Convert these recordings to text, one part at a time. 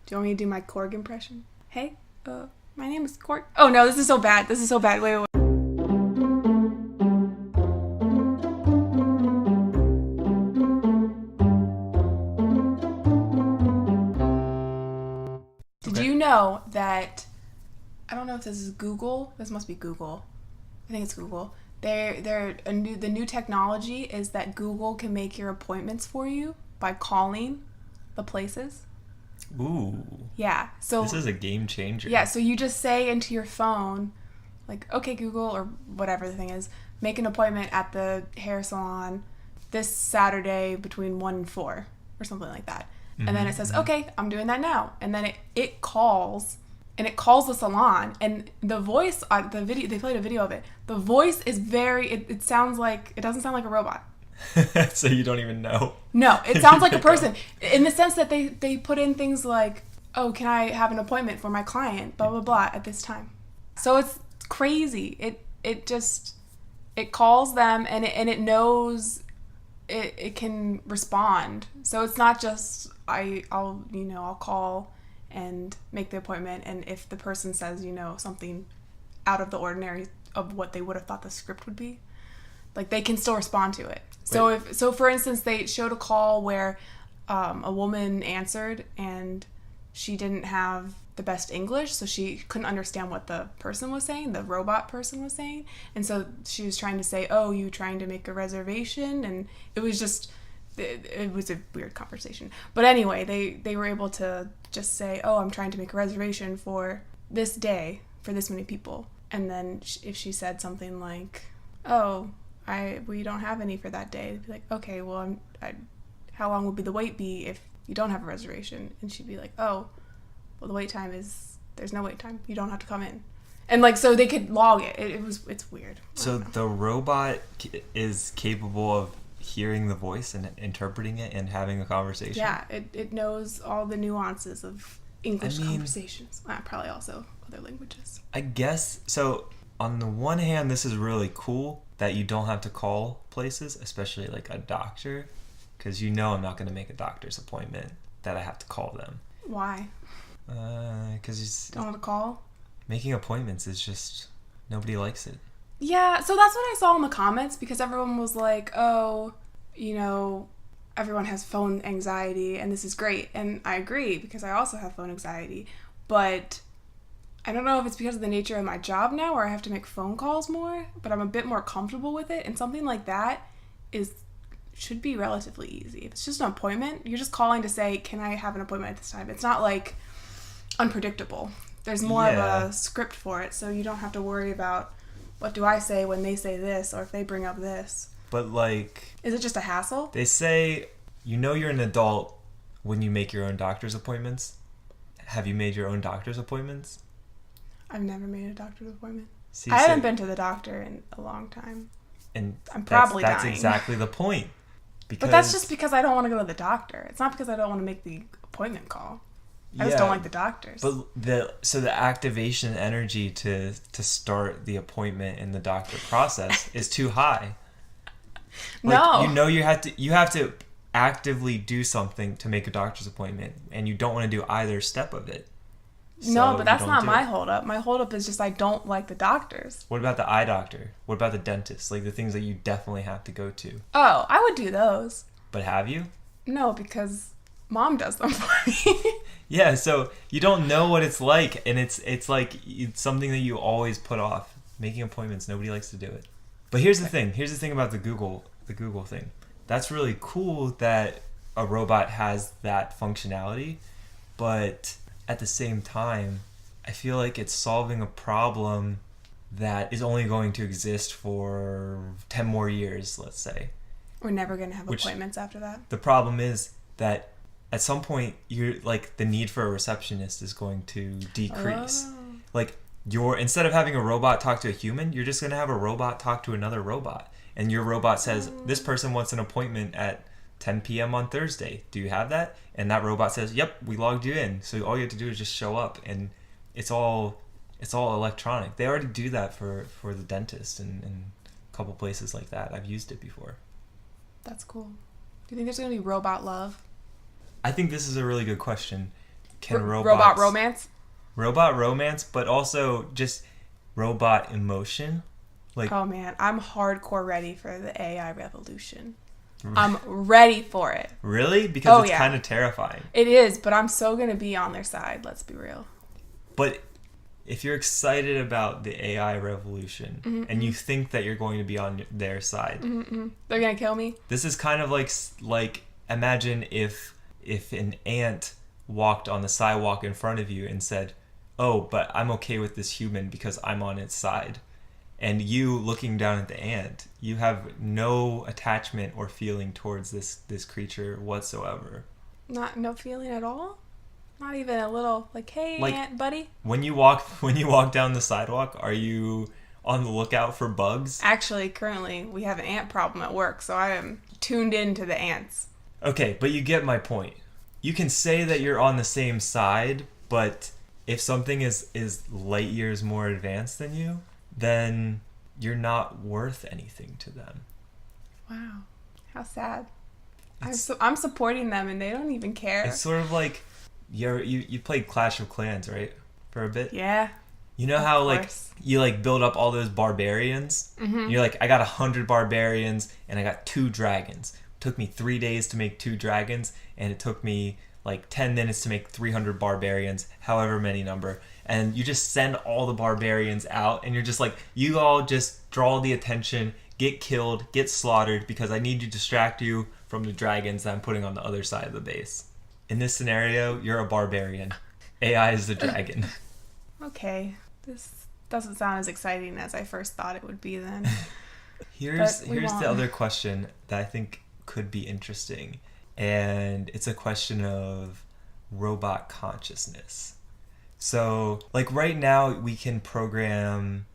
Do you want me to do my Korg impression? Hey, my name is Korg. Oh no, this is so bad. Wait. Did you know that, I don't know if this is Google. This must be Google. I think it's Google. The new technology is that Google can make your appointments for you by calling the places. Ooh. Yeah. So this is a game changer. Yeah, so you just say into your phone, like, okay, Google, or whatever the thing is, make an appointment at the hair salon this Saturday between 1 and 4, or something like that. Mm-hmm. And then it says, okay, I'm doing that now. And then it calls, and it calls the salon, and the voice, the video, they played a video of it. The voice is it sounds like, it doesn't sound like a robot. So you don't even know. No, it sounds like a person in the sense that they put in things like, oh, can I have an appointment for my client, blah, blah, blah, at this time. So it's crazy. It calls them, and it knows it can respond. So it's not just, I'll call and make the appointment, and if the person says, something out of the ordinary of what they would have thought the script would be, like, they can still respond to it. So for instance, they showed a call where a woman answered and she didn't have the best English, so she couldn't understand what the person was saying, the robot person was saying. And so she was trying to say, oh, you trying to make a reservation? And it was just, it was a weird conversation. But anyway, they were able to just say, oh, I'm trying to make a reservation for this day for this many people. And then if she said something like, oh, we don't have any for that day, they'd be like, okay, well, how long would the wait be if you don't have a reservation? And she'd be like, oh, well, the wait time is, there's no wait time. You don't have to come in. And like, so they could log it. It's weird. So the robot is capable of hearing the voice and interpreting it and having a conversation? Yeah, it knows all the nuances of English conversations. Probably also other languages. I guess, so on the one hand, this is really cool that you don't have to call places, especially like a doctor, because I'm not going to make a doctor's appointment that I have to call them. Why? Because don't want to call? Making appointments is just, nobody likes it. Yeah, so that's what I saw in the comments, because everyone was like, oh, everyone has phone anxiety and this is great. And I agree, because I also have phone anxiety. But I don't know if it's because of the nature of my job now where I have to make phone calls more, but I'm a bit more comfortable with it. And something like that should be relatively easy. If it's just an appointment, you're just calling to say, can I have an appointment at this time? It's not like unpredictable. There's more of a script for it, so you don't have to worry about what do I say when they say this, or if they bring up this. But like, is it just a hassle? They say you're an adult when you make your own doctor's appointments. Have you made your own doctor's appointments? I've never made a doctor's appointment. I haven't been to the doctor in a long time. And I'm probably that's dying. Exactly the point. But that's just because I don't want to go to the doctor. It's not because I don't want to make the appointment call. I just don't like the doctors. But the activation energy to start the appointment in the doctor process is too high. Like, no. You have to actively do something to make a doctor's appointment, and you don't want to do either step of it. So no, but that's not my holdup. My holdup is just I don't like the doctors. What about the eye doctor? What about the dentist? Like the things that you definitely have to go to. Oh, I would do those. But have you? No, because Mom does them for me. Yeah, so you don't know what it's like, and it's like it's something that you always put off. Making appointments, nobody likes to do it. But here's the thing. Here's the thing about the Google thing. That's really cool that a robot has that functionality, but at the same time, I feel like it's solving a problem that is only going to exist for 10 more years, let's say. We're never going to have appointments after that. The problem is that at some point, the need for a receptionist is going to decrease. Oh. Like, instead of having a robot talk to a human, you're just going to have a robot talk to another robot. And your robot says, this person wants an appointment at 10 p.m. on Thursday. Do you have that? And that robot says, yep, we logged you in. So all you have to do is just show up, and it's all electronic. They already do that for the dentist and a couple places like that. I've used it before. That's cool. Do you think there's going to be robot love? I think this is a really good question. can robots... Robot romance? Robot romance, but also just robot emotion. Like, oh man, I'm hardcore ready for the AI revolution. I'm ready for it. Really? Because it's kind of terrifying. It is, but I'm so going to be on their side, let's be real. But if you're excited about the AI revolution and you think that you're going to be on their side, they're going to kill me. This is kind of like imagine if an ant walked on the sidewalk in front of you and said, "Oh, but I'm okay with this human because I'm on its side." And you looking down at the ant, you have no attachment or feeling towards this creature whatsoever. No feeling at all? Not even a little like, "Hey, ant buddy." When you walk down the sidewalk, are you on the lookout for bugs? Actually, currently we have an ant problem at work, so I am tuned into the ants. Okay, but you get my point. You can say that you're on the same side, but if something is light years more advanced than you, then you're not worth anything to them. Wow. How sad. I'm supporting them and they don't even care. It's sort of like you played Clash of Clans, right? For a bit? Yeah. You know how like you like build up all those barbarians? You're like, I got 100 barbarians and I got 2 dragons. It took me 3 days to make 2 dragons, and it took me like 10 minutes to make 300 barbarians, however many number. And you just send all the barbarians out, and you're just like, you all just draw the attention, get killed, get slaughtered, because I need to distract you from the dragons that I'm putting on the other side of the base. In this scenario, you're a barbarian. AI is the dragon. Okay. This doesn't sound as exciting as I first thought it would be then. Here's the other question that I think could be interesting. And it's a question of robot consciousness. So, like right now, we can program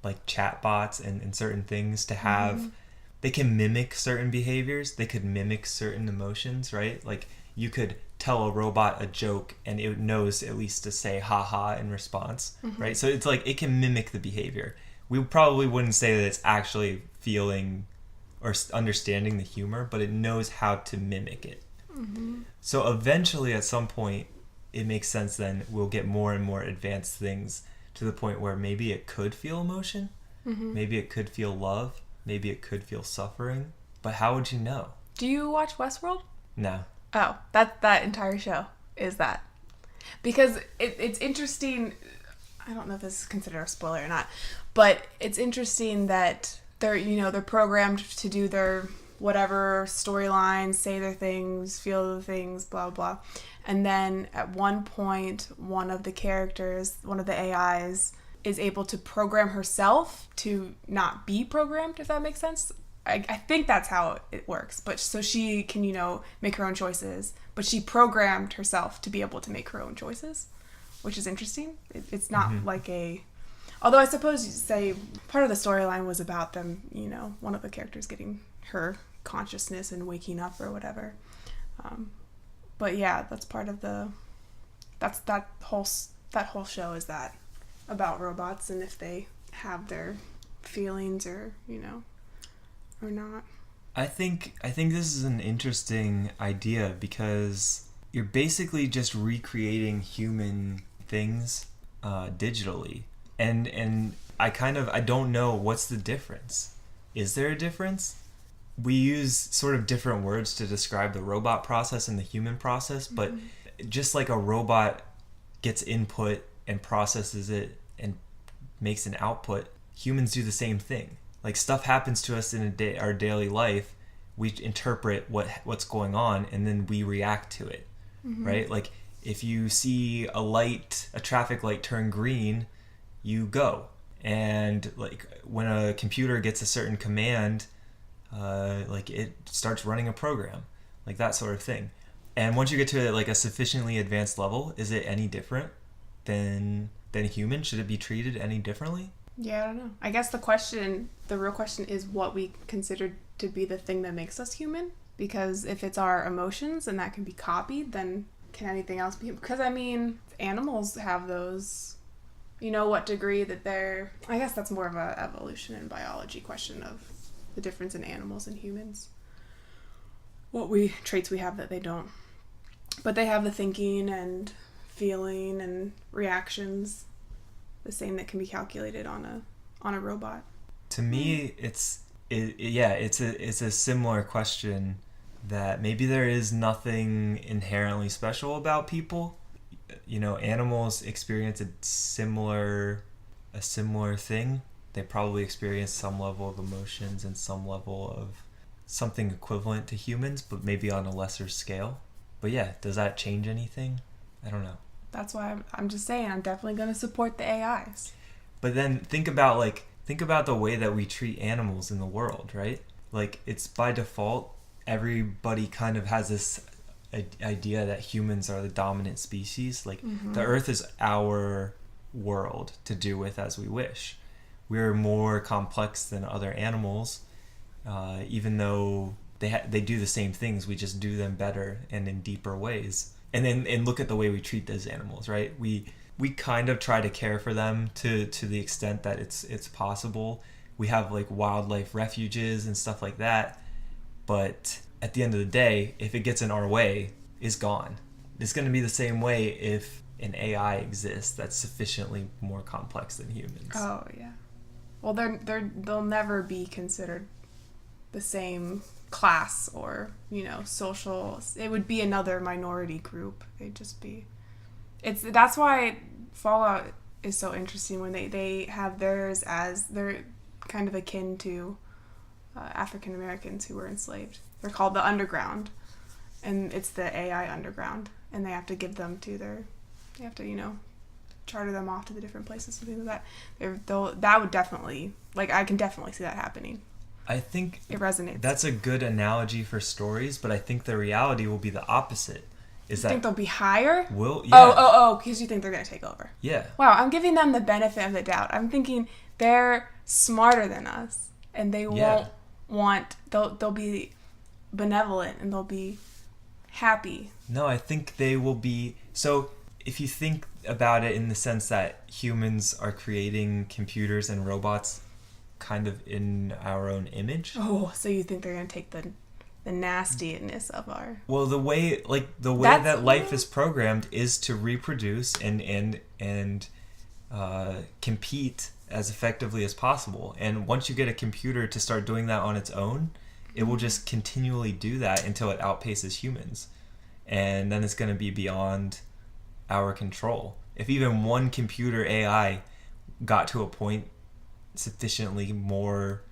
like chatbots and certain things to have, they can mimic certain behaviors. They could mimic certain emotions, right? Like you could tell a robot a joke and it knows at least to say haha in response, right? So it's like it can mimic the behavior. We probably wouldn't say that it's actually feeling or understanding the humor, but it knows how to mimic it. So eventually at some point, it makes sense then we'll get more and more advanced things to the point where maybe it could feel emotion, maybe it could feel love, maybe it could feel suffering, but how would you know? Do you watch Westworld? No. Oh, that entire show is that. Because it's interesting, I don't know if this is considered a spoiler or not, but it's interesting that they're programmed to do their whatever storylines, say their things, feel the things, blah, blah. And then at one point, one of the characters, one of the AIs, is able to program herself to not be programmed, if that makes sense. I think that's how it works. But so she can, make her own choices. But she programmed herself to be able to make her own choices, which is interesting. It's not like a... Although I suppose you say part of the storyline was about them, one of the characters getting her consciousness and waking up or whatever. But yeah, that's part of that whole show is that about robots and if they have their feelings or or not. I think this is an interesting idea because you're basically just recreating human things digitally, and I don't know what's the difference. Is there a difference? We use sort of different words to describe the robot process and the human process, but just like a robot gets input and processes it and makes an output, humans do the same thing. Like stuff happens to us in our daily life, we interpret what's going on and then we react to it, right? Like if you see a traffic light turn green, you go. And like when a computer gets a certain command, like it starts running a program, like that sort of thing. And once you get to like a sufficiently advanced level, is it any different than human? Should it be treated any differently? Yeah, I don't know. I guess the real question is what we consider to be the thing that makes us human. Because if it's our emotions and that can be copied, then can anything else be? Because animals have those. What degree that they're... I guess that's more of a evolution and biology question of the difference in animals and humans. What traits we have that they don't. But they have the thinking and feeling and reactions the same that can be calculated on a robot. To me, it's a similar question, that maybe there is nothing inherently special about people. Animals experience a similar thing. They probably experience some level of emotions and some level of something equivalent to humans, but maybe on a lesser scale. But yeah, does that change anything? I don't know. That's why I'm just saying I'm definitely going to support the AIs. But then think about the way that we treat animals in the world, right? Like, it's by default, everybody kind of has this idea that humans are the dominant species. Like, the Earth is our world to do with as we wish. We're more complex than other animals, even though they do the same things. We just do them better and in deeper ways. And look at the way we treat those animals, right? We kind of try to care for them to the extent that it's possible. We have like wildlife refuges and stuff like that. But at the end of the day, if it gets in our way, it's gone. It's going to be the same way if an AI exists that's sufficiently more complex than humans. Oh yeah. Well, they'll never be considered the same class or social. It would be another minority group. They'd just be. That's why Fallout is so interesting when they have theirs as they're kind of akin to African Americans who were enslaved. They're called the Underground, and it's the AI Underground, and they have to give them to they have to charter them off to the different places and things like that. That would definitely, I can definitely see that happening. I think it resonates. That's a good analogy for stories, but I think the reality will be the opposite. You think they'll be higher? Yeah. Oh, because you think they're going to take over. Yeah. Wow, I'm giving them the benefit of the doubt. I'm thinking they're smarter than us, and they won't want, they'll be benevolent, and they'll be happy. No, I think they will be, so if you think about it in the sense that humans are creating computers and robots kind of in our own image. Oh, so you think they're going to take the nastiness of our... Well, the way that life is programmed is to reproduce and compete as effectively as possible. And once you get a computer to start doing that on its own, it will just continually do that until it outpaces humans. And then it's going to be beyond our control. If even one computer AI got to a point sufficiently more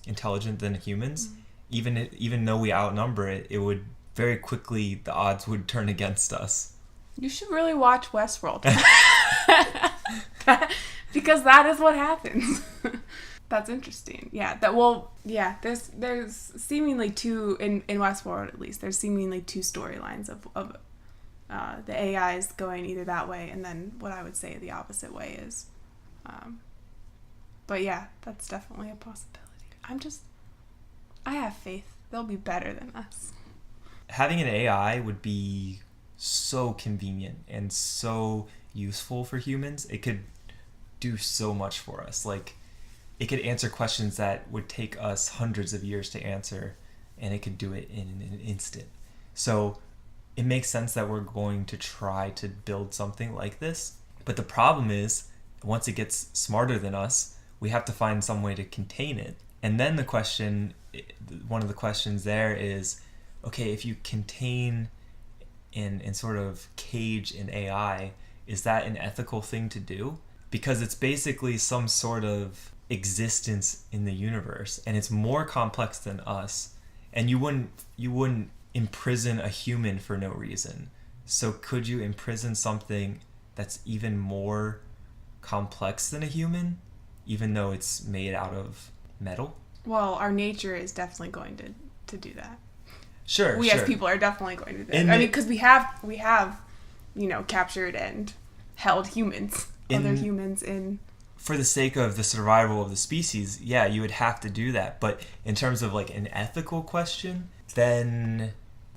intelligent than humans, even though we outnumber it, it would very quickly, the odds would turn against us. You should really watch Westworld. Because that is what happens. That's interesting. Yeah. There's seemingly two in Westworld, at least. There's seemingly two storylines of the AIs going either that way, and then what I would say the opposite way is. But yeah, that's definitely a possibility. I have faith they'll be better than us. Having an AI would be so convenient and so useful for humans. It could do so much for us. Like, it could answer questions that would take us hundreds of years to answer, and it could do it in an instant. So it makes sense that we're going to try to build something like this. But the problem is, once it gets smarter than us, we have to find some way to contain it. And then one of the questions there is, okay, if you contain and sort of cage an AI, is that an ethical thing to do? Because it's basically some sort of existence in the universe, and it's more complex than us. And you wouldn't imprison a human for no reason. So could you imprison something that's even more complex than a human, even though it's made out of metal? Well, our nature is definitely going to do that. Sure. We as people are definitely going to do that. Because we have captured and held other humans in. For the sake of the survival of the species, yeah, you would have to do that. But in terms of like an ethical question, then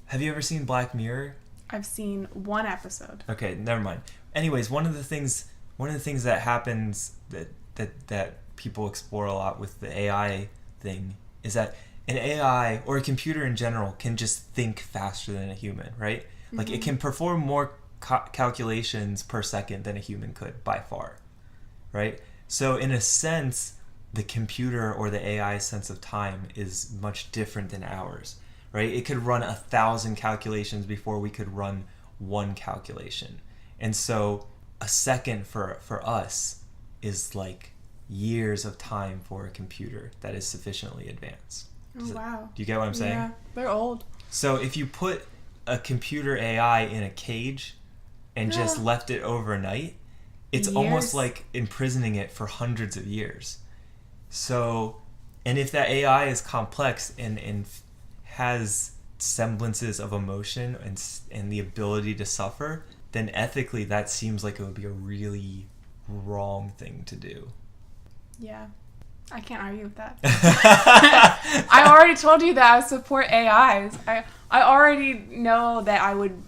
have you ever seen Black Mirror? I've seen one episode. Okay, never mind. Anyways, one of the things that happens that people explore a lot with the AI thing is that an AI or a computer in general can just think faster than a human, right? Mm-hmm. Like, it can perform more calculations per second than a human could by far, right? So in a sense, the computer or the AI sense of time is much different than ours, right? It could run 1,000 calculations before we could run one calculation. And so a second for us is like years of time for a computer that is sufficiently advanced. Oh, wow. Do you get what I'm saying? Yeah, they're old. So if you put a computer AI in a cage and just left it overnight, it's almost like imprisoning it for hundreds of years. So, and if that AI is complex and has semblances of emotion and the ability to suffer, then ethically that seems like it would be a really wrong thing to do. Yeah. I can't argue with that. I already told you that I support AIs. I already know that I would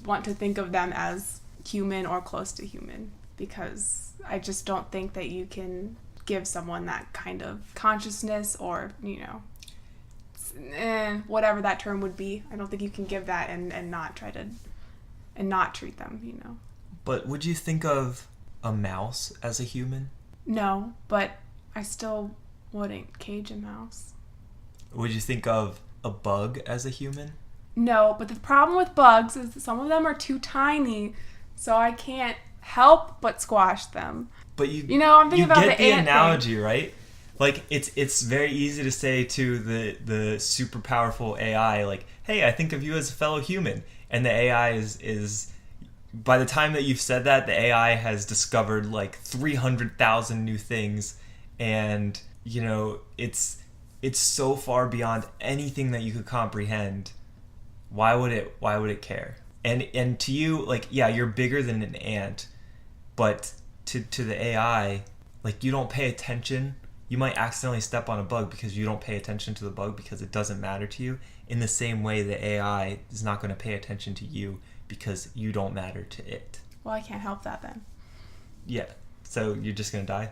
want to think of them as human or close to human, because I just don't think that you can give someone that kind of consciousness or, whatever that term would be. I don't think you can give that and not try to, and not treat them, But would you think of a mouse as a human? No, but I still wouldn't cage a mouse. Would you think of a bug as a human? No, but the problem with bugs is that some of them are too tiny, so I can't help but squash them. But I'm thinking about get the the ant analogy, thing. right? Like it's very easy to say to the super powerful AI, like, hey, I think of you as a fellow human, and the AI is by the time that you've said that, the AI has discovered like 300,000 new things, and it's so far beyond anything that you could comprehend. Why would it care? And to you, like, yeah, you're bigger than an ant, but to the AI, like, you don't pay attention. You might accidentally step on a bug because you don't pay attention to the bug because it doesn't matter to you. In the same way, the AI is not going to pay attention to you because you don't matter to it. Well, I can't help that then. Yeah. So you're just going to die?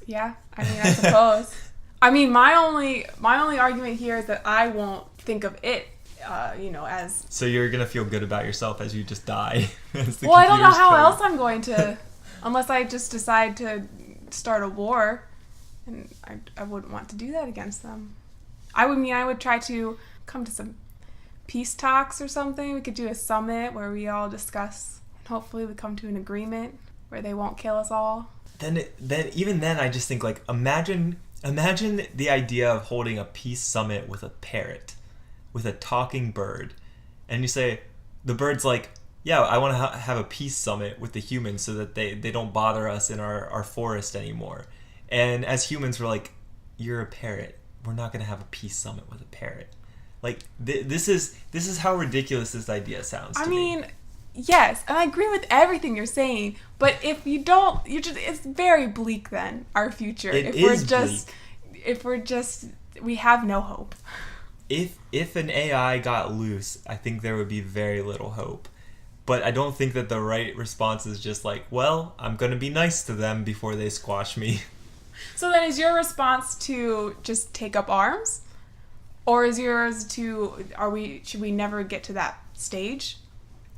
Yeah. I suppose. my only argument here is that I won't think of it, as... So you're going to feel good about yourself as you just die? Well, I don't know how else I'm going to... Unless I just decide to start a war. And I wouldn't want to do that against them. I would try to come to some peace talks or something. We could do a summit where we all discuss, and hopefully we come to an agreement where they won't kill us all. Then I just think, like, imagine the idea of holding a peace summit with a parrot, with a talking bird, and you say, the bird's like, yeah, I want to have a peace summit with the humans so that they don't bother us in our forest anymore. And as humans, we're like, you're a parrot. We're not going to have a peace summit with a parrot. Like, this is how ridiculous this idea sounds to me. Yes, and I agree with everything you're saying, but if you don't, it's very bleak then, our future. If we have no hope. If an AI got loose, I think there would be very little hope. But I don't think that the right response is just like, well, I'm going to be nice to them before they squash me. So then is your response to just take up arms? Or is yours should we never get to that stage?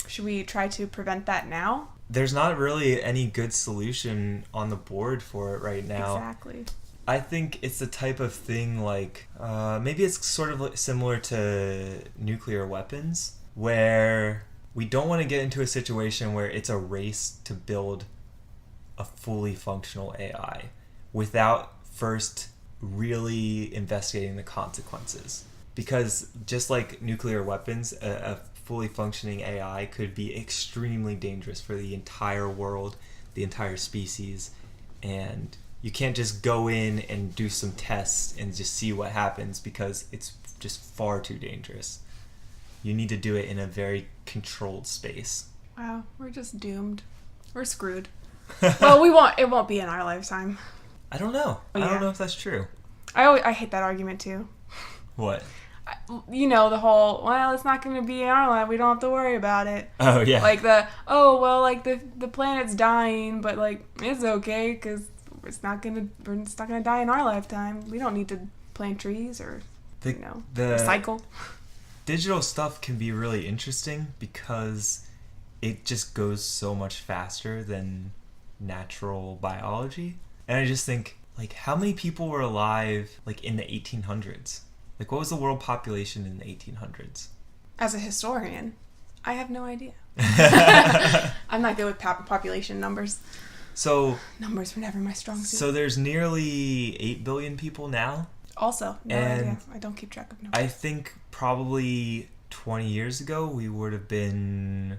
Should we try to prevent that now? There's not really any good solution on the board for it right now. Exactly. I think it's the type of thing like, maybe it's sort of similar to nuclear weapons, where we don't want to get into a situation where it's a race to build a fully functional AI without first really investigating the consequences. Because just like nuclear weapons, a fully functioning AI could be extremely dangerous for the entire world, the entire species, and you can't just go in and do some tests and just see what happens because it's just far too dangerous. You need to do it in a very controlled space. Wow, we're just doomed. We're screwed. Well, it won't be in our lifetime. I don't know. I don't know if that's true. I hate that argument too. What? The whole, well, it's not going to be in our life. We don't have to worry about it. Oh, yeah. Like the planet's dying, but like it's okay because it's not going to die in our lifetime. We don't need to plant trees or recycle. Digital stuff can be really interesting because it just goes so much faster than natural biology. And I just think, like, how many people were alive, like, in the 1800s? Like, what was the world population in the 1800s? As a historian, I have no idea. I'm not good with population numbers. So numbers were never my strong suit. So there's nearly 8 billion people now. Also, no idea. I don't keep track of numbers. I think probably 20 years ago we would have been,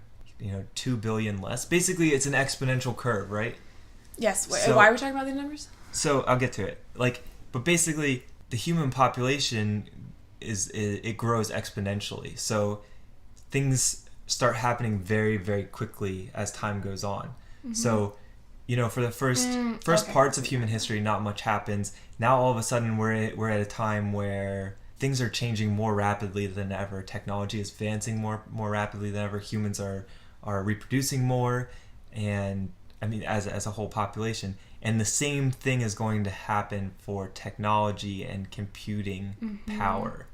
2 billion less. Basically, it's an exponential curve, right? Yes. Why are we talking about these numbers? So I'll get to it. But basically, the human population it grows exponentially. So things start happening very, very quickly as time goes on. Mm-hmm. So, for the first parts of human history, not much happens. Now all of a sudden we're at a time where things are changing more rapidly than ever. Technology is advancing more rapidly than ever. Humans are reproducing more, and I mean as a whole population. And the same thing is going to happen for technology and computing power.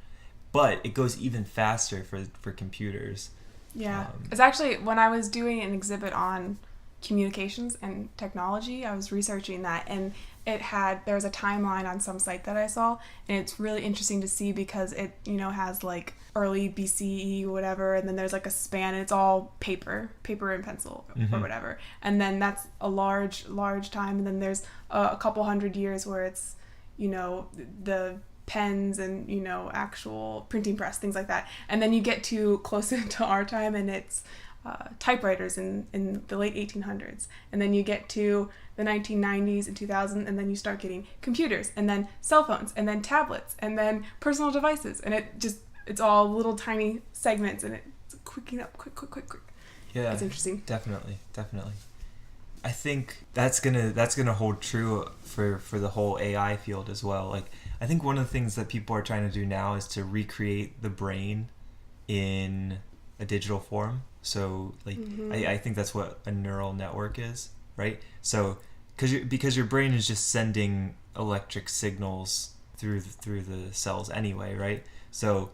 But it goes even faster for computers. Yeah. It's actually, when I was doing an exhibit on communications and technology, I was researching that, and there was a timeline on some site that I saw, and it's really interesting to see because it has like early BCE whatever, and then there's like a span, and it's all paper and pencil or whatever, and then that's a large time, and then there's a couple hundred years where it's the pens and actual printing press, things like that, and then you get to closer to our time, and it's typewriters in the late 1800s, and then you get to the 1990s and 2000, and then you start getting computers, and then cell phones, and then tablets, and then personal devices, and it's all little tiny segments, and it's quicking up quick. Yeah, it's interesting. Definitely. I think that's gonna hold true for the whole AI field as well. Like, I think one of the things that people are trying to do now is to recreate the brain in a digital form. So I think that's what a neural network is, right? So because your brain is just sending electric signals through the cells anyway, right? So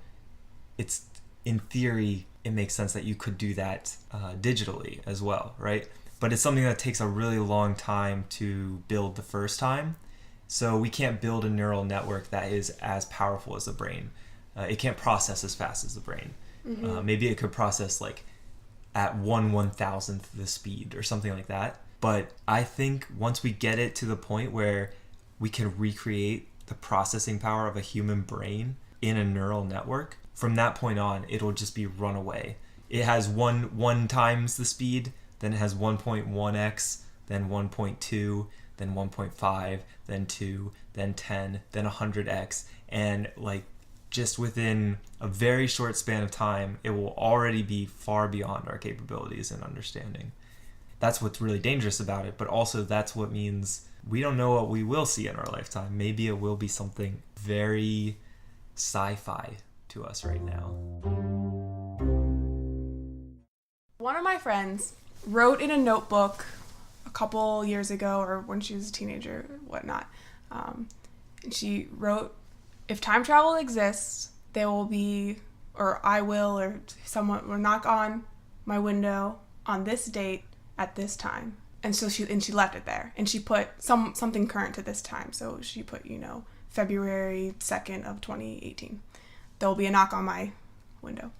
it's, in theory, it makes sense that you could do that digitally as well, right? But it's something that takes a really long time to build the first time. So we can't build a neural network that is as powerful as the brain. It can't process as fast as the brain. Maybe it could process like at 1/1000th the speed or something like that. But I think once we get it to the point where we can recreate the processing power of a human brain in a neural network, from that point on, it'll just be runaway. It has one times the speed, then it has 1.1x, then 1.2, then 1.5, then 2, then 10, then 100x, and like just within a very short span of time, it will already be far beyond our capabilities and understanding. That's what's really dangerous about it, but also that's what means we don't know what we will see in our lifetime. Maybe it will be something very sci-fi to us right now. One of my friends wrote in a notebook a couple years ago, or when she was a teenager or whatnot, and she wrote, if time travel exists, there will be, or I will, or someone will knock on my window on this date at this time. And so she left it there, and she put something current to this time. So she put, February 2nd of 2018. There will be a knock on my window.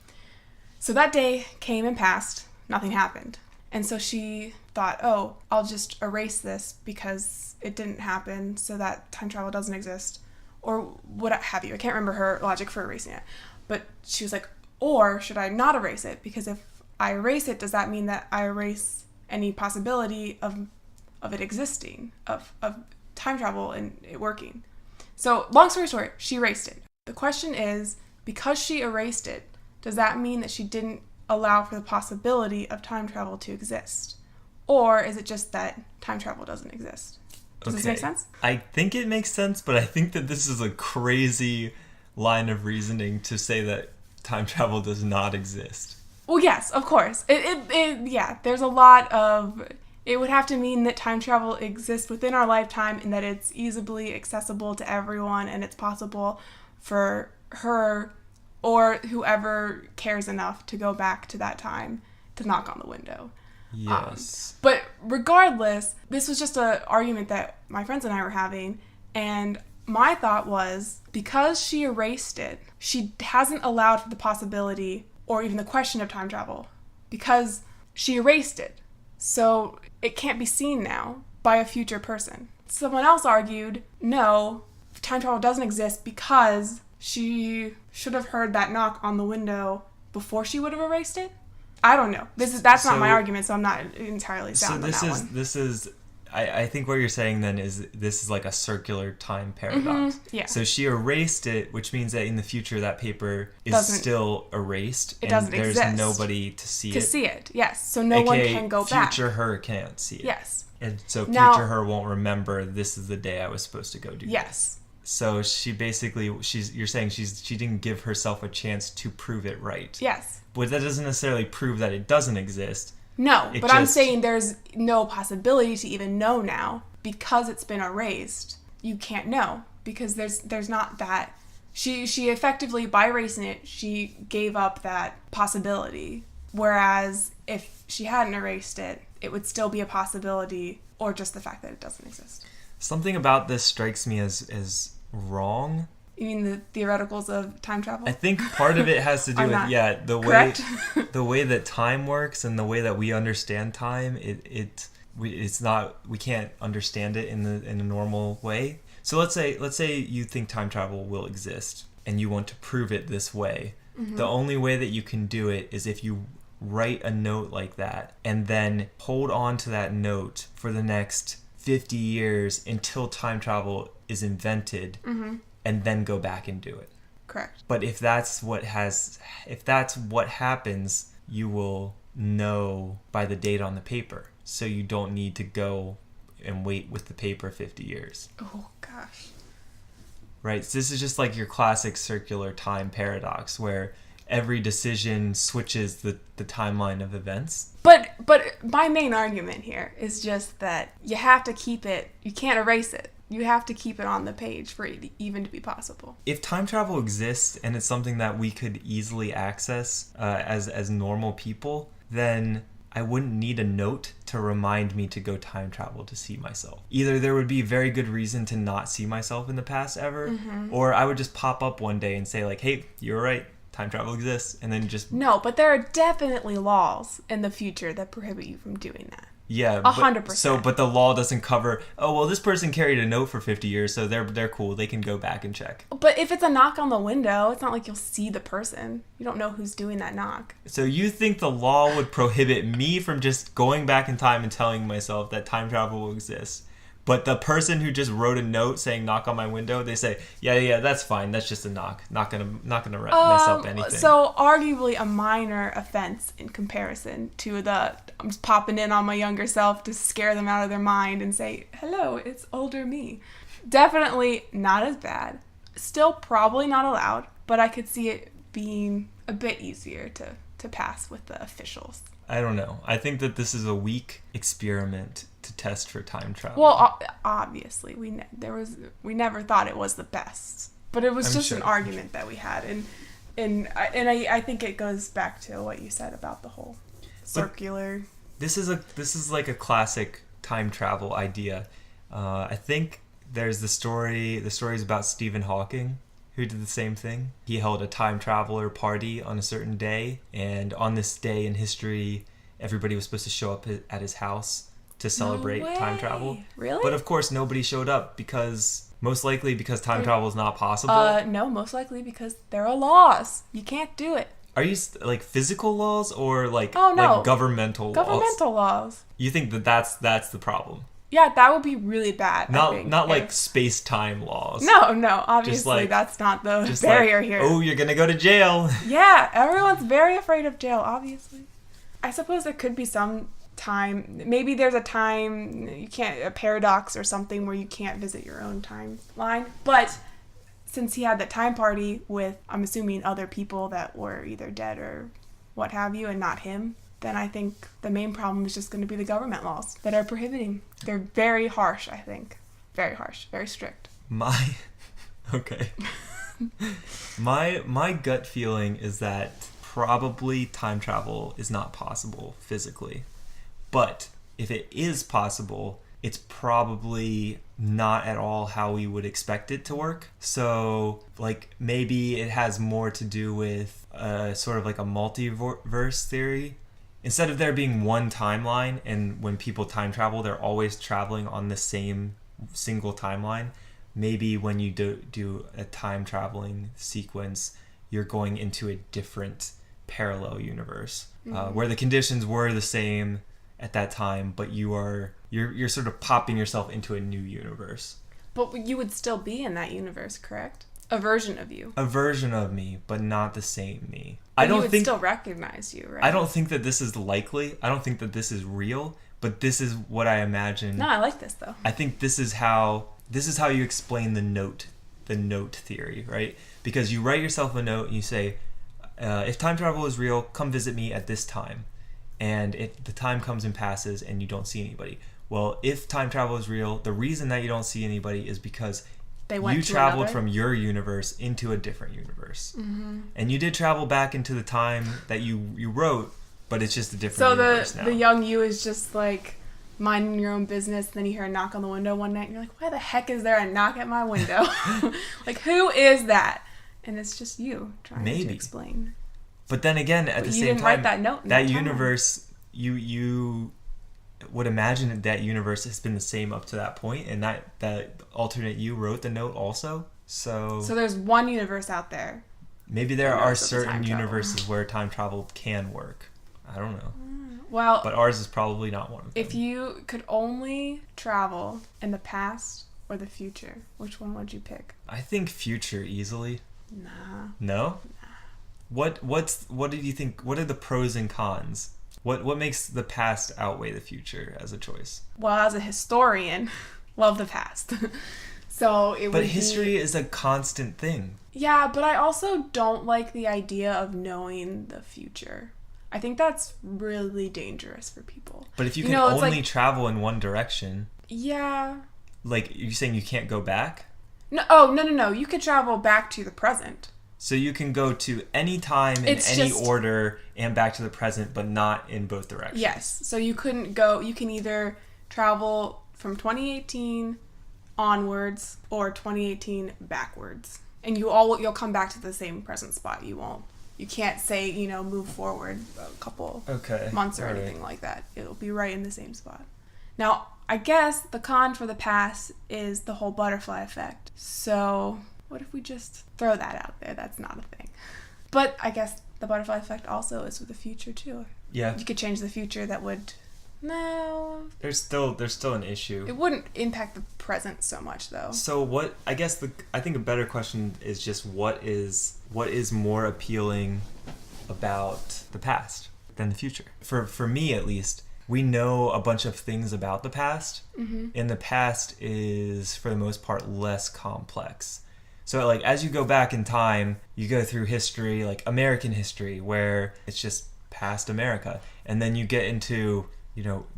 So that day came and passed. Nothing happened. And so she thought, oh, I'll just erase this because it didn't happen, so that time travel doesn't exist. Or what have you. I can't remember her logic for erasing it. But she was like, or should I not erase it? Because if I erase it, does that mean that I erase any possibility of it existing, of time travel and it working? So long story short, she erased it. The question is, because she erased it, does that mean that she didn't allow for the possibility of time travel to exist? Or is it just that time travel doesn't exist? Does this make sense? I think it makes sense, but I think that this is a crazy line of reasoning to say that time travel does not exist. Well, yes, of course. Yeah, there's a lot of... It would have to mean that time travel exists within our lifetime and that it's easily accessible to everyone and it's possible for her or whoever cares enough to go back to that time to knock on the window. Yes. But regardless, this was just an argument that my friends and I were having, and my thought was, because she erased it, she hasn't allowed for the possibility or even the question of time travel, because she erased it. So it can't be seen now by a future person. Someone else argued, no, time travel doesn't exist because she should have heard that knock on the window before she would have erased it. I don't know. That's not my argument, so I'm not entirely sound on that one. This is I think what you're saying then is this is like a circular time paradox. Mm-hmm. Yeah. So she erased it, which means that in the future that paper is still erased. It doesn't there's exist. Nobody to see it. To see it, yes. So no one can go back. Future her can't see it. Yes. And so future her won't remember this is the day I was supposed to go do yes. this. So she basically, you're saying she didn't give herself a chance to prove it right. Yes. But that doesn't necessarily prove that it doesn't exist. No, but I'm saying there's no possibility to even know now because it's been erased. You can't know because there's not that. She effectively, by erasing it, she gave up that possibility. Whereas if she hadn't erased it, it would still be a possibility, or just the fact that it doesn't exist. Something about this strikes me as wrong. You mean the theoreticals of time travel? I think part of it has to do with the way that time works and the way that we understand time. We can't understand it in a normal way. So let's say you think time travel will exist and you want to prove it this way. Mm-hmm. The only way that you can do it is if you write a note like that and then hold on to that note for the next 50 years until time travel is invented. Mm-hmm. And then go back and do it. Correct. But if that's what happens, you will know by the date on the paper. So you don't need to go and wait with the paper 50 years. Oh, gosh. Right? So this is just like your classic circular time paradox where every decision switches the timeline of events. But my main argument here is just that you have to keep it. You can't erase it. You have to keep it on the page for it even to be possible. If time travel exists and it's something that we could easily access as normal people, then I wouldn't need a note to remind me to go time travel to see myself. Either there would be a very good reason to not see myself in the past ever, mm-hmm. or I would just pop up one day and say like, hey, you were right. Time travel exists. And then just... No, but there are definitely laws in the future that prohibit you from doing that. Yeah, 100%. But the law doesn't cover. Oh well, this person carried a note for 50 years, so they're cool. They can go back and check. But if it's a knock on the window, it's not like you'll see the person. You don't know who's doing that knock. So you think the law would prohibit me from just going back in time and telling myself that time travel will exist? But the person who just wrote a note saying knock on my window, they say, yeah, that's fine. That's just a knock. Not gonna mess up anything. So arguably a minor offense in comparison to I'm just popping in on my younger self to scare them out of their mind and say, hello, it's older me. Definitely not as bad. Still probably not allowed, but I could see it being a bit easier to pass with the officials. I don't know. I think that this is a weak experiment to test for time travel. Well, obviously, we never thought it was the best, but it was an argument that we had, and I think it goes back to what you said about the whole circular. But this is like a classic time travel idea. I think there's the stories about Stephen Hawking, who did the same thing. He held a time traveler party on a certain day, and on this day in history, everybody was supposed to show up at his house to celebrate time travel. Really? But of course, nobody showed up most likely because time travel is not possible. No, most likely because there are laws. You can't do it. Are you like physical laws or like like governmental laws? Governmental laws. You think that's the problem? Yeah, that would be really bad. Not like space-time laws. No, obviously that's not the barrier here. Oh, you're gonna go to jail. Yeah, everyone's very afraid of jail, obviously. I suppose there could be some time, maybe there's a time a paradox or something where you can't visit your own timeline. But since he had that time party with, I'm assuming, other people that were either dead or what have you, and not him, then I think the main problem is just going to be the government laws that are prohibiting. They're very harsh, I think. Very harsh, very strict. Okay. My gut feeling is that probably time travel is not possible physically. But if it is possible, it's probably not at all how we would expect it to work. So, like, maybe it has more to do with sort of like a multiverse theory. Instead of there being one timeline, and when people time travel, they're always traveling on the same single timeline, maybe when you do a time traveling sequence, you're going into a different parallel universe where the conditions were the same at that time, but you're sort of popping yourself into a new universe. But you would still be in that universe, correct? A version of you. A version of me, but not the same me. But you would still recognize you, right? I don't think that this is likely. I don't think that this is real, but this is what I imagine. No, I like this though. I think this is how you explain the note theory, right? Because you write yourself a note and you say, if time travel is real, come visit me at this time. And the time comes and passes and you don't see anybody. Well, if time travel is real, the reason that you don't see anybody is because you traveled from your universe into a different universe. Mm-hmm. And you did travel back into the time that you wrote, but it's just a different universe now. So the young you is just like minding your own business, and then you hear a knock on the window one night and you're like, why the heck is there a knock at my window? Like, who is that? And it's just you trying to explain. But then again, at the same time, you didn't write that note. That universe, you would imagine that universe has been the same up to that point, and that alternate you wrote the note also. So there's one universe out there. Maybe there are certain universes where time travel can work. I don't know. Well, but ours is probably not one of them. If you could only travel in the past or the future, which one would you pick? I think future easily. Nah. No? What did you think? What are the pros and cons? What makes the past outweigh the future as a choice? Well, as a historian, love the past. So it would But history is a constant thing. Yeah, but I also don't like the idea of knowing the future. I think that's really dangerous for people. But if you can only travel in one direction. Yeah. Like, you're saying you can't go back? No. You could travel back to the present. So you can go to any time in any order and back to the present, but not in both directions. Yes. So you couldn't go. You can either travel from 2018 onwards or 2018 backwards, and you'll come back to the same present spot. You can't say move forward a couple months or anything like that. It'll be right in the same spot. Now, I guess the con for the past is the whole butterfly effect. So what if we just throw that out there? That's not a thing. But I guess the butterfly effect also is with the future too. Yeah. You could change the future that would... No. There's still an issue. It wouldn't impact the present so much though. So I think a better question is just what is more appealing about the past than the future? For me at least, we know a bunch of things about the past, and the past is for the most part less complex. So like as you go back in time, you go through history, like American history, where it's just past America, and then you get into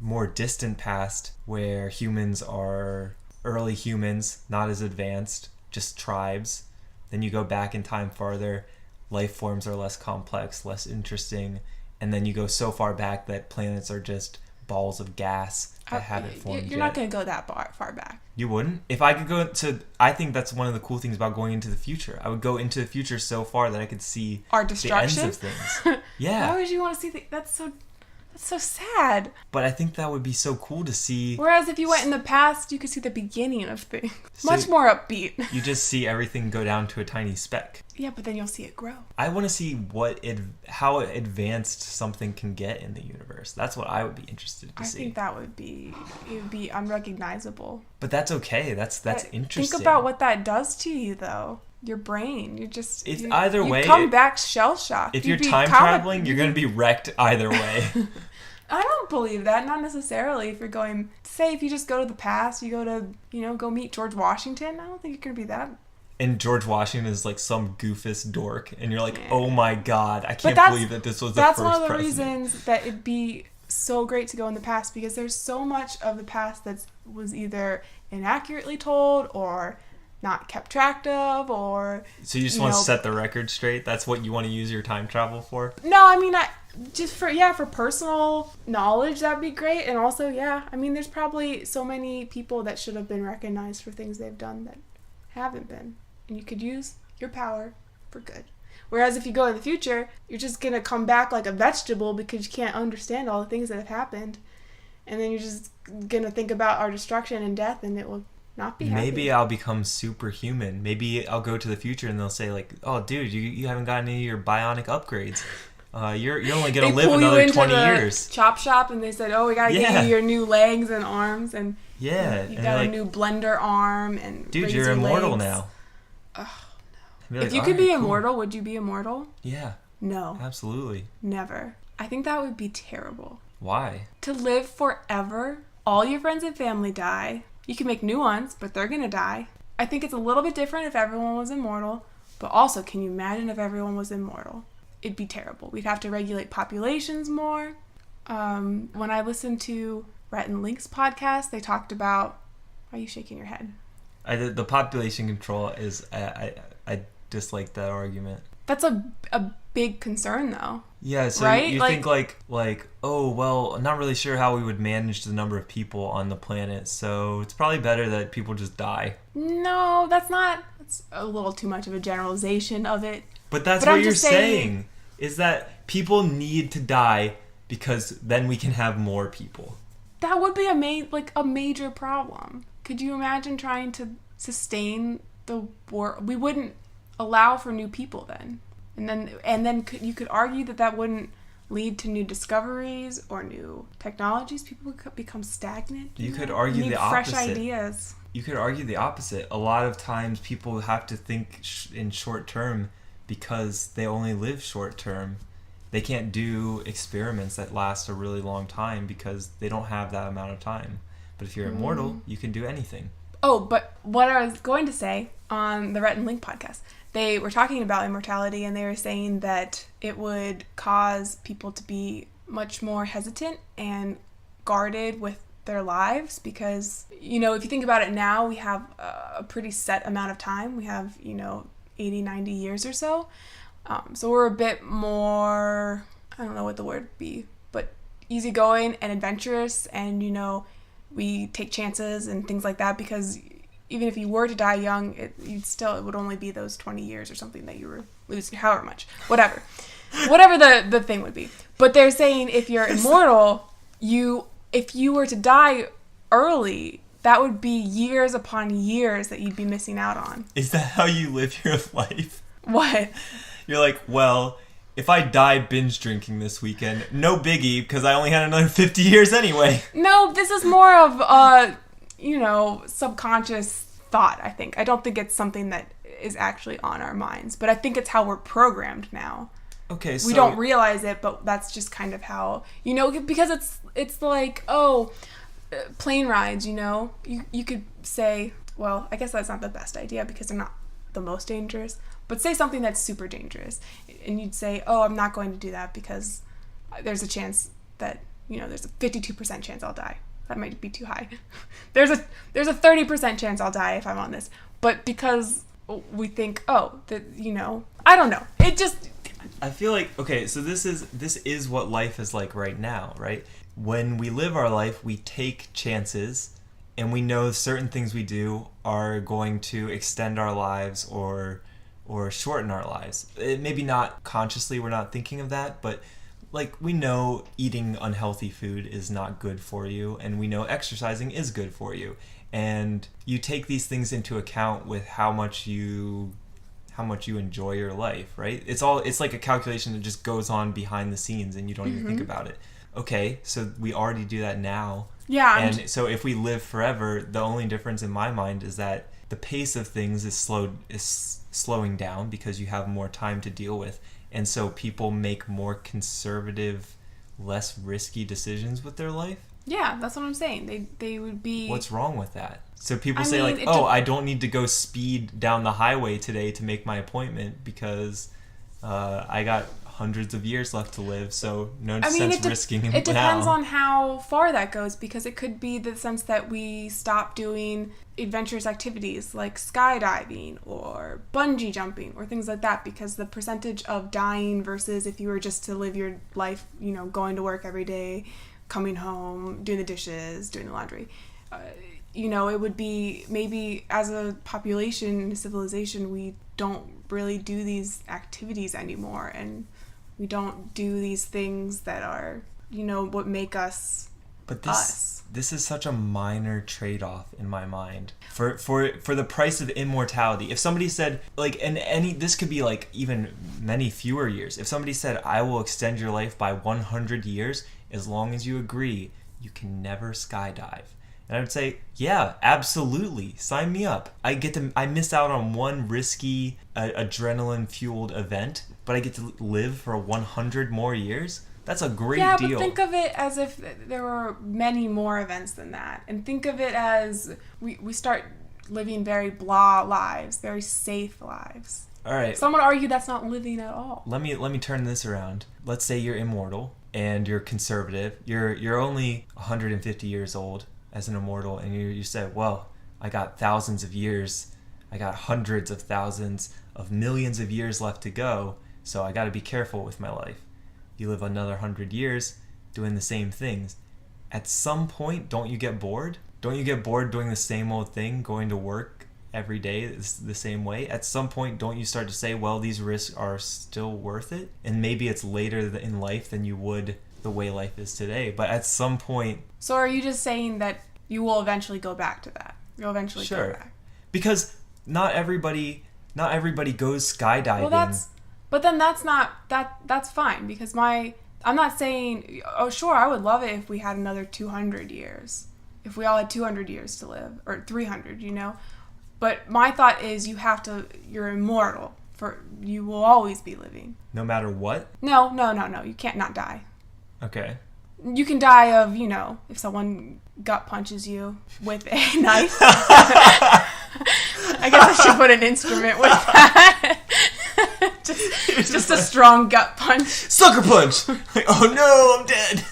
more distant past where humans are early humans, not as advanced, just tribes. Then you go back in time farther, life forms are less complex, less interesting, and then you go so far back that planets are just balls of gas that haven't formed yet. You're not going to go that far back. You wouldn't? If I could go I think that's one of the cool things about going into the future. I would go into the future so far that I could see our destruction? The ends of things. Yeah. Why would you want to see That's so sad. But I think that would be so cool to see. Whereas if you went in the past, you could see the beginning of things. Much more upbeat. You just see everything go down to a tiny speck. Yeah, but then you'll see it grow. I want to see how advanced something can get in the universe. That's what I would be interested to see. I think that would be unrecognizable. But that's okay. That's interesting. Think about what that does to you, though. Your brain. Either way. You come back shell-shocked. If you're time traveling, you're going to be wrecked either way. I don't believe that. Not necessarily. If you're going, say, if you just go to the past, you go to, go meet George Washington, I don't think you're going to be that. And George Washington is like some goofus dork, and you're like, oh my god, I can't believe that this was the first president. That's one of the reasons that it'd be so great to go in the past, because there's so much of the past that was either inaccurately told or not kept track of, or so you just want to set the record straight. That's what you want to use your time travel for? No, I mean, just for personal knowledge, that'd be great. And also, I mean, there's probably so many people that should have been recognized for things they've done that haven't been, and you could use your power for good. Whereas if you go in the future, you're just gonna come back like a vegetable because you can't understand all the things that have happened, and then you're just gonna think about our destruction and death, and it will not be happy. Maybe I'll become superhuman. Maybe I'll go to the future and they'll say like, "Oh, dude, you haven't gotten any of your bionic upgrades. You're only gonna live another 20 years." Chop shop, and they said, "Oh, we gotta get you your new legs and arms, and you got a new blender arm, and dude, you're immortal legs. Now." Oh no! If you could be immortal, would you be immortal? Yeah. No. Absolutely. Never. I think that would be terrible. Why? To live forever, all your friends and family die. You can make new ones, but they're gonna die. I think it's a little bit different if everyone was immortal, but also, can you imagine if everyone was immortal? It'd be terrible. We'd have to regulate populations more. When I listened to Rhett and Link's podcast, they talked about... Why are you shaking your head? The population control is... I dislike that argument. That's a big concern, though. Yeah, so right? you think like, oh, well, I'm not really sure how we would manage the number of people on the planet, so it's probably better that people just die. No, that's a little too much of a generalization of it. But that's what you're saying, is that people need to die because then we can have more people. That would be a major problem. Could you imagine trying to sustain the war? We wouldn't allow for new people then. And then you could argue that wouldn't lead to new discoveries or new technologies. People would become stagnant. You could argue the opposite. Fresh ideas. You could argue the opposite. A lot of times people have to think in short term because they only live short term. They can't do experiments that last a really long time because they don't have that amount of time. But if you're immortal, you can do anything. Oh, but what I was going to say on the Rhett and Link podcast, they were talking about immortality, and they were saying that it would cause people to be much more hesitant and guarded with their lives because, if you think about it now, we have a pretty set amount of time. We have, 80, 90 years or so. So we're a bit more, I don't know what the word would be, but easygoing and adventurous, and, we take chances and things like that because even if you were to die young, it would only be those 20 years or something that you were losing, however much, whatever the thing would be. But they're saying if you're immortal, if you were to die early, that would be years upon years that you'd be missing out on. Is that how you live your life? What? You're like, well, if I die binge drinking this weekend, no biggie, because I only had another 50 years anyway. No, this is more of subconscious thought, I think. I don't think it's something that is actually on our minds, but I think it's how we're programmed now. Okay, so... We don't realize it, but that's just kind of how, because it's like, plane rides, you could say, well, I guess that's not the best idea because they're not the most dangerous, but say something that's super dangerous, and you'd say, oh, I'm not going to do that because there's a chance that, there's a 52% chance I'll die. That might be too high. There's a 30% chance I'll die if I'm on this. But because we think, I don't know. It just... I feel like, okay, so this is what life is like right now, right? When we live our life, we take chances, and we know certain things we do are going to extend our lives or shorten our lives. Maybe not consciously, we're not thinking of that, but like we know eating unhealthy food is not good for you, and we know exercising is good for you. And you take these things into account with how much you enjoy your life, right? It's like a calculation that just goes on behind the scenes and you don't even think about it. Okay, so we already do that now. Yeah. And so if we live forever, the only difference in my mind is that the pace of things is slowing down because you have more time to deal with. And so people make more conservative, less risky decisions with their life. Yeah, that's what I'm saying. They would be... What's wrong with that? So people say I don't need to go speed down the highway today to make my appointment because I got hundreds of years left to live, so no I mean, sense risking it now. It depends on how far that goes, because it could be the sense that we stop doing adventurous activities like skydiving or bungee jumping or things like that, because the percentage of dying versus if you were just to live your life, you know, going to work every day, coming home, doing the dishes, doing the laundry, you know, it would be maybe as a population, civilization, we don't really do these activities anymore, and we don't do these things that are, you know, what make us us. This is such a minor trade-off in my mind for the price of immortality. If somebody said, like, this could be like even many fewer years. If somebody said, I will extend your life by 100 years as long as you agree you can never skydive. And I would say, yeah, absolutely. Sign me up. I miss out on one risky, adrenaline-fueled event, but I get to live for 100 more years. That's a great deal. Yeah, but think of it as if there were many more events than that. And think of it as we start living very blah lives, very safe lives. All right. Some would argue that's not living at all. Let me turn this around. Let's say you're immortal and you're conservative. You're only 150 years old as an immortal, and you say, well, I got thousands of years, I got hundreds of thousands of millions of years left to go, so I got to be careful with my life. You live another 100 years doing the same things. At some point, don't you get bored? Don't you get bored doing the same old thing, going to work every day the same way? At some point, don't you start to say, well, these risks are still worth it? And maybe it's later in life than you would the way life is today. But at some point... So are you just saying that you will eventually go back to that? You'll eventually go back. Because not everybody goes skydiving. Well, but then that's fine, because I'm not saying, oh sure, I would love it if we had another 200 years. If we all had 200 years to live, or 300, you know. But my thought is you're immortal. You will always be living. No matter what? No. You can't not die. Okay. You can die of, you know, if someone gut punches you with a knife. I guess I should put an instrument with that. just a strong gut punch. Sucker punch! Like, oh no, I'm dead!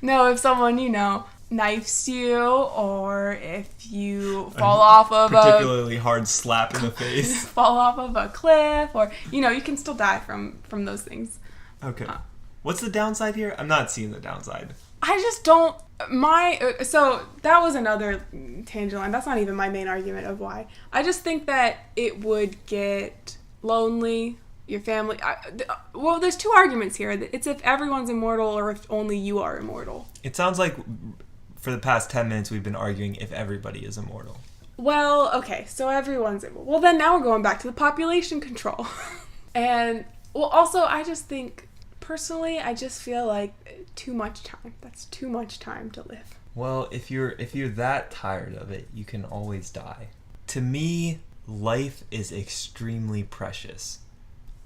No, if someone, you know, knifes you, or if you fall off of particularly hard slap in the face. Fall off of a cliff, or, you know, you can still die from those things. Okay. What's the downside here? I'm not seeing the downside. I just don't... So that was another tangent line. That's not even my main argument of why. I just think that it would get lonely, your family... well, there's two arguments here. It's if everyone's immortal or if only you are immortal. It sounds like for the past 10 minutes we've been arguing if everybody is immortal. Well, okay, so everyone's immortal. Well, then now we're going back to the population control. And, well, also, I just think... Personally, I just feel like too much time. That's too much time to live. Well, if you're that tired of it, you can always die. To me, life is extremely precious.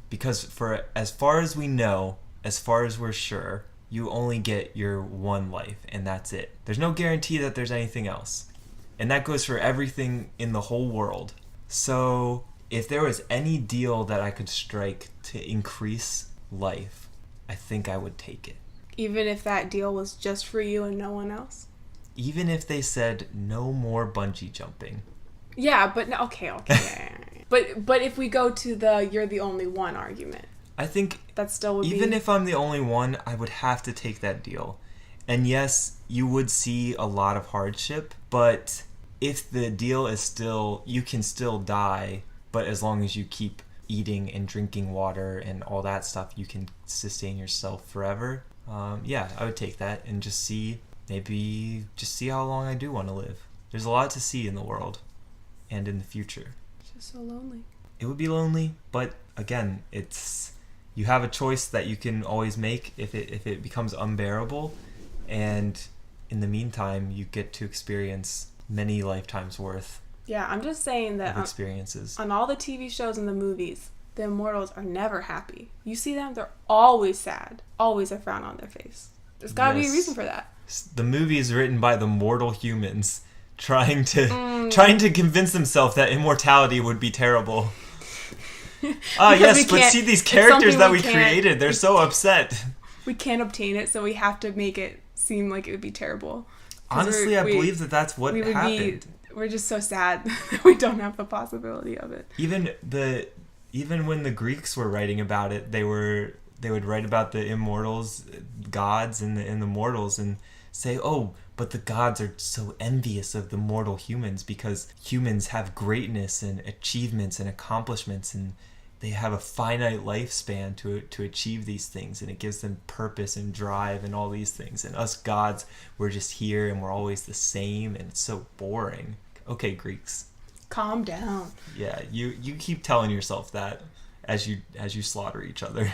Because for as far as we know, as far as we're sure, you only get your one life, and that's it. There's no guarantee that there's anything else. And that goes for everything in the whole world. So, if there was any deal that I could strike to increase life, I think I would take it. Even if that deal was just for you and no one else? Even if they said no more bungee jumping. Yeah, but okay. But if we go to the you're the only one argument, I think that still would even if I'm the only one, I would have to take that deal. And yes, you would see a lot of hardship, but if the deal is still, you can still die, but as long as you keep eating and drinking water and all that stuff, you can sustain yourself forever. Yeah, I would take that and just see how long I do want to live. There's a lot to see in the world and in the future. It's just so lonely. It would be lonely, but again, you have a choice that you can always make if it becomes unbearable, and in the meantime, you get to experience many lifetimes worth. Yeah, I'm just saying that experiences. On all the TV shows and the movies, the immortals are never happy. You see them, they're always sad. Always a frown on their face. There's got to be a reason for that. The movie is written by the mortal humans trying to convince themselves that immortality would be terrible. Yes, but see these characters that we can't- created, they're so upset. We can't obtain it, so we have to make it seem like it would be terrible. 'Cause Honestly, I believe that that's what happened. We're just so sad that we don't have the possibility of it. Even when the Greeks were writing about it, they would write about the immortals, gods, and the mortals, and say, "Oh, but the gods are so envious of the mortal humans because humans have greatness and achievements and accomplishments, and they have a finite lifespan to achieve these things, and it gives them purpose and drive and all these things. And us gods, we're just here and we're always the same, and it's so boring." Okay, Greeks. Calm down. Yeah, you keep telling yourself that as you slaughter each other.